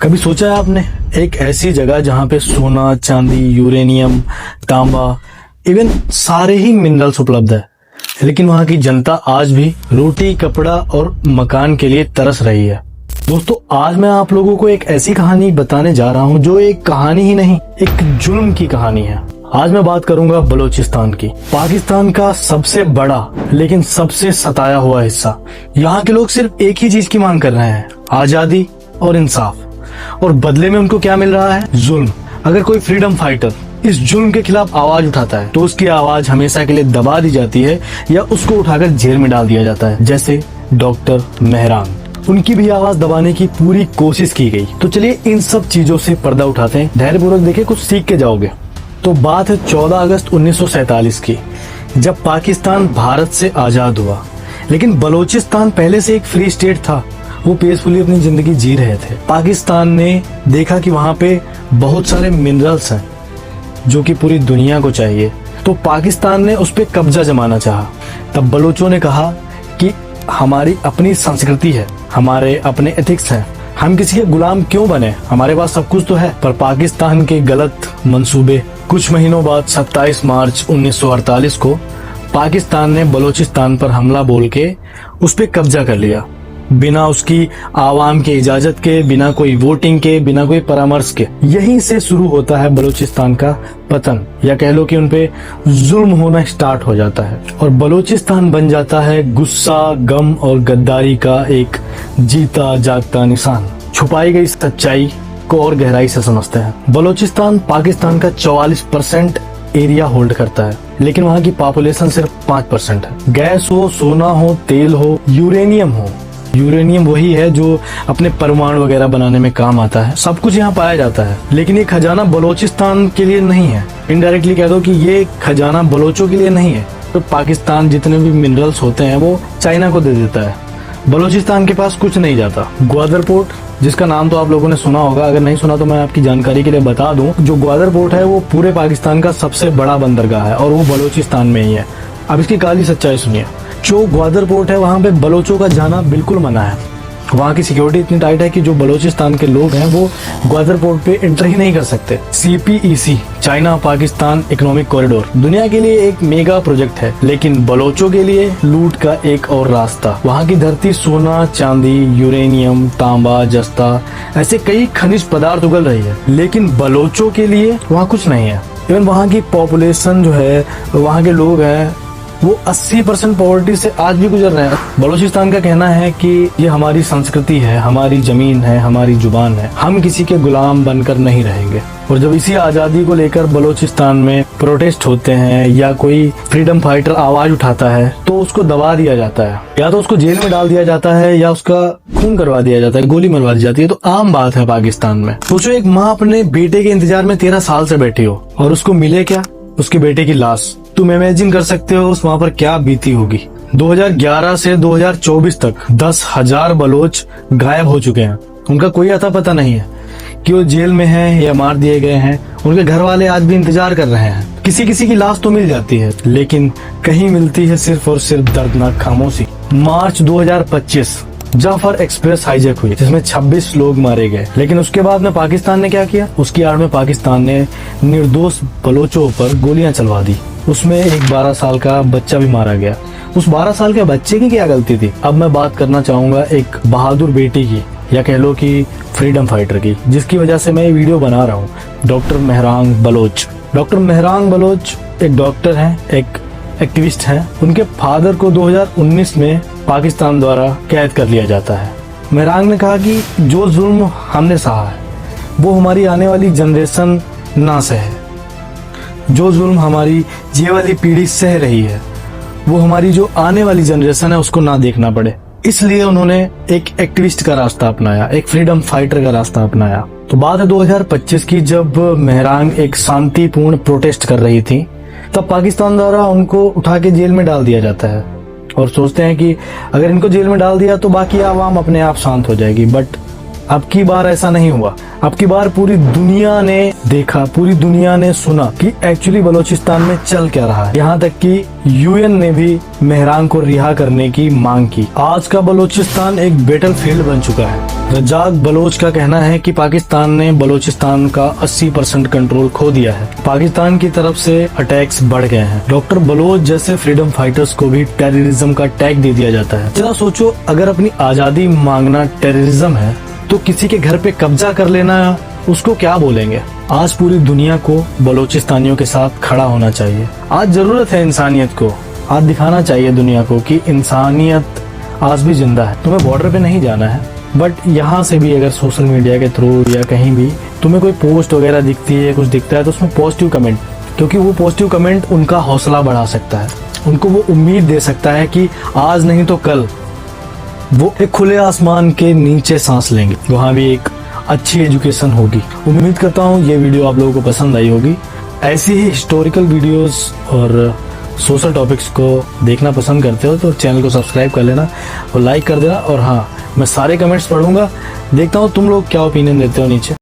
कभी सोचा है आपने एक ऐसी जगह जहां पे सोना, चांदी, यूरेनियम, तांबा, इवन सारे ही मिनरल्स उपलब्ध है, लेकिन वहां की जनता आज भी रोटी, कपड़ा और मकान के लिए तरस रही है। दोस्तों, आज मैं आप लोगों को एक ऐसी कहानी बताने जा रहा हूं जो एक कहानी ही नहीं, एक जुल्म की कहानी है। आज मैं बात करूंगा बलूचिस्तान की, पाकिस्तान का सबसे बड़ा लेकिन सबसे सताया हुआ हिस्सा। यहाँ के लोग सिर्फ एक ही चीज की मांग कर रहे हैं, आजादी और इंसाफ। और बदले में उनको क्या मिल रहा है? जुल्म। अगर कोई फ्रीडम फाइटर इस जुल्म के खिलाफ आवाज उठाता है तो उसकी आवाज हमेशा के लिए दबा दी जाती है या उसको उठाकर जेल में डाल दिया जाता है। जैसे डॉक्टर मेहरांग, उनकी भी आवाज दबाने की पूरी कोशिश की गई। तो चलिए इन सब चीजों से पर्दा उठाते हैं, धैर्यपूर्वक देखिए, कुछ सीख के जाओगे। तो बात है 14 अगस्त 1947 की, जब पाकिस्तान भारत से आजाद हुआ। लेकिन बलूचिस्तान पहले से एक फ्री स्टेट था, वो पीसफुली अपनी जिंदगी जी रहे थे। पाकिस्तान ने देखा कि वहाँ पे बहुत सारे मिनरल्स हैं जो कि पूरी दुनिया को चाहिए, तो पाकिस्तान ने उस पर कब्जा जमाना चाहा। तब बलूचों ने कहा कि हमारी अपनी संस्कृति है, हमारे अपने एथिक्स हैं, हम किसी के गुलाम क्यों बने, हमारे पास सब कुछ तो है। पर पाकिस्तान के गलत मंसूबे। कुछ महीनों बाद 27 मार्च 1948 को पाकिस्तान ने बलूचिस्तान पर हमला बोल के उस पर कब्जा कर लिया, बिना उसकी आवाम की इजाजत के, बिना कोई वोटिंग के, बिना कोई परामर्श के। यहीं से शुरू होता है बलूचिस्तान का पतन, या कह लो कि उनपे जुल्म होना स्टार्ट हो जाता है और बलूचिस्तान बन जाता है गुस्सा, गम और गद्दारी का एक जीता जागता निशान। छुपाई गई सच्चाई को और गहराई से समझते हैं। बलूचिस्तान पाकिस्तान का 44% एरिया होल्ड करता है, लेकिन वहाँ की पॉपुलेशन सिर्फ 5% है। गैस हो, सोना हो, तेल हो, यूरेनियम हो, यूरेनियम वही है जो अपने परमाणु वगैरह बनाने में काम आता है, सब कुछ यहाँ पाया जाता है। लेकिन ये खजाना बलूचिस्तान के लिए नहीं है। इनडायरेक्टली कह दो कि ये खजाना बलोचों के लिए नहीं है। तो पाकिस्तान जितने भी मिनरल्स होते हैं वो चाइना को दे देता है, बलूचिस्तान के पास कुछ नहीं जाता। ग्वादर पोर्ट, जिसका नाम तो आप लोगों ने सुना होगा, अगर नहीं सुना तो मैं आपकी जानकारी के लिए बता दूं, जो ग्वादर पोर्ट है वो पूरे पाकिस्तान का सबसे बड़ा बंदरगाह है और वो बलूचिस्तान में ही है। अब इसकी काली सच्चाई सुनिए। जो ग्वादर पोर्ट है वहाँ पे बलोचों का जाना बिल्कुल मना है। वहाँ की सिक्योरिटी इतनी टाइट है कि जो बलूचिस्तान के लोग हैं वो ग्वादर पोर्ट पे एंटर ही नहीं कर सकते। CPEC, China Pakistan economic corridor, दुनिया के लिए एक मेगा प्रोजेक्ट है, लेकिन बलोचों के लिए लूट का एक और रास्ता। वहाँ की धरती सोना, चांदी, यूरेनियम, तांबा, जस्ता, ऐसे कई खनिज पदार्थ उगल रही है, लेकिन बलोचों के लिए वहाँ कुछ नहीं है। इवन वहाँ की पॉपुलेशन जो है, वहाँ के लोग हैं, वो 80% पॉवर्टी से आज भी गुजर रहे हैं। बलूचिस्तान का कहना है कि ये हमारी संस्कृति है, हमारी जमीन है, हमारी जुबान है, हम किसी के गुलाम बनकर नहीं रहेंगे। और जब इसी आजादी को लेकर बलूचिस्तान में प्रोटेस्ट होते हैं या कोई फ्रीडम फाइटर आवाज उठाता है तो उसको दबा दिया जाता है, या तो उसको जेल में डाल दिया जाता है या उसका खून करवा दिया जाता है, गोली मरवा दी जाती है। तो आम बात है पाकिस्तान में। सोचो, एक माँ अपने बेटे के इंतजार में 13 साल से बैठी हो और उसको मिले क्या? उसके बेटे की लाश। तुम इमेजिन कर सकते हो उस वहाँ पर क्या बीती होगी। 2011 से 2024 तक 10,000 बलोच गायब हो चुके हैं। उनका कोई अता पता नहीं है कि वो जेल में हैं या मार दिए गए हैं। उनके घर वाले आज भी इंतजार कर रहे हैं। किसी किसी की लाश तो मिल जाती है, लेकिन कहीं मिलती है सिर्फ और सिर्फ दर्दनाक खामोशी। मार्च 2025 जाफर एक्सप्रेस हाईजैक हुई, जिसमें 26 लोग मारे गए। लेकिन उसके बाद में पाकिस्तान ने क्या किया? उसकी आड़ में पाकिस्तान ने निर्दोष बलोचों पर गोलियां चलवा दी। उसमें एक 12 साल का बच्चा भी मारा गया। उस 12 साल के बच्चे की क्या गलती थी? अब मैं बात करना चाहूंगा एक बहादुर बेटी की, या कह लो कि फ्रीडम फाइटर की, जिसकी वजह से मैं ये वीडियो बना रहा हूँ। डॉक्टर मेहरांग बलोच। डॉक्टर मेहरांग बलोच एक डॉक्टर हैं, एक एक्टिविस्ट हैं। उनके फादर को 2019 में पाकिस्तान द्वारा कैद कर लिया जाता है। मेहरांग ने कहा कि जो जुल्म हमने सहा है वो हमारी आने वाली जनरेशन ना सहे। जो जुल्म हमारी ये वाली पीढ़ी सह रही है वो हमारी जो आने वाली जनरेशन है उसको ना देखना पड़े। इसलिए उन्होंने एक एक्टिविस्ट का रास्ता अपनाया, एक फ्रीडम फाइटर का रास्ता अपनाया। तो बात है 2025 की, जब मेहरांग एक शांतिपूर्ण प्रोटेस्ट कर रही थी, तब पाकिस्तान द्वारा उनको उठा के जेल में डाल दिया जाता है और सोचते हैं कि अगर इनको जेल में डाल दिया तो बाकी आवाम अपने आप शांत हो जाएगी। बट अब की बार ऐसा नहीं हुआ। अब की बार पूरी दुनिया ने देखा, पूरी दुनिया ने सुना कि एक्चुअली बलूचिस्तान में चल क्या रहा है। यहाँ तक कि यूएन ने भी मेहरान को रिहा करने की मांग की। आज का बलूचिस्तान एक बैटलफील्ड बन चुका है। रजाक बलोच का कहना है कि पाकिस्तान ने बलूचिस्तान का 80% कंट्रोल खो दिया है। पाकिस्तान की तरफ से अटैक्स बढ़ गए हैं। डॉक्टर बलोच जैसे फ्रीडम फाइटर्स को भी टेररिज्म का टैग दे दिया जाता है। जरा सोचो, अगर अपनी आजादी मांगना टेररिज्म है तो किसी के घर पे कब्जा कर लेना उसको क्या बोलेंगे। आज पूरी दुनिया को बलूचिस्तानियों के साथ खड़ा होना चाहिए। आज जरूरत है इंसानियत को। आज दिखाना चाहिए दुनिया को कि इंसानियत आज भी जिंदा है। तुम्हें बॉर्डर पे नहीं जाना है, बट यहाँ से भी अगर सोशल मीडिया के थ्रू या कहीं भी तुम्हें कोई पोस्ट वगैरह दिखती है, कुछ दिखता है, तो उसमें पॉजिटिव कमेंट, क्योंकि वो पॉजिटिव कमेंट उनका हौसला बढ़ा सकता है। उनको वो उम्मीद दे सकता है कि आज नहीं तो कल वो एक खुले आसमान के नीचे सांस लेंगे, वहाँ भी एक अच्छी एजुकेशन होगी। उम्मीद करता हूँ ये वीडियो आप लोगों को पसंद आई होगी। ऐसी ही हिस्टोरिकल वीडियोस और सोशल टॉपिक्स को देखना पसंद करते हो तो चैनल को सब्सक्राइब कर लेना और लाइक कर देना। और हाँ, मैं सारे कमेंट्स पढ़ूंगा, देखता हूँ तुम लोग क्या ओपिनियन देते हो नीचे।